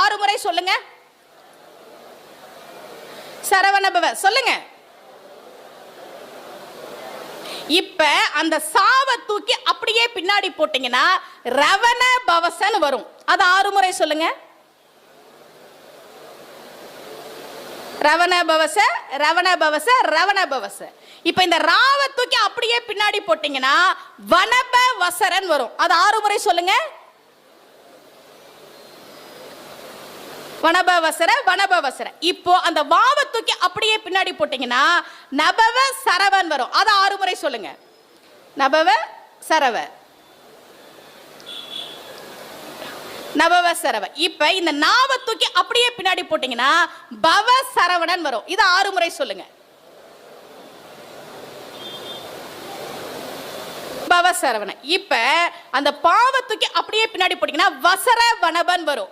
6 முறை சொல்லுங்க. சரவணபவ சொல்லுங்க. இப்ப அந்த சாவ தூக்கி அப்படியே பின்னாடி போட்டீங்கன்னா ரவண பவசன் வரும். அது 6 முறை சொல்லுங்க. ரவண பவச, ரவண பவச, ரவண பவச. இப்ப இந்த ராவ தூக்கி அப்படியே பின்னாடி போட்டீங்கன்னா வனப வசரன் வரும். அது 6 முறை சொல்லுங்க. வனபவசர, வனபவசர. இப்போ அந்த வாவ தூக்கி அப்படியே பின்னாடி போட்டீங்கன்னா நபவ சரவன் வரும். அது 6 முறை சொல்லுங்க. நபவ சரவ, நபவ சரவ. இப்ப இந்த நாவ தூக்கி அப்படியே பின்னாடி போட்டீங்கன்னா பவ சரவணன் வரும். இது 6 முறை சொல்லுங்க. பவ சரவணன். இப்ப அந்த பாவ தூக்கி அப்படியே பின்னாடி போட்டீங்கன்னா வசர வனபன் வரும்.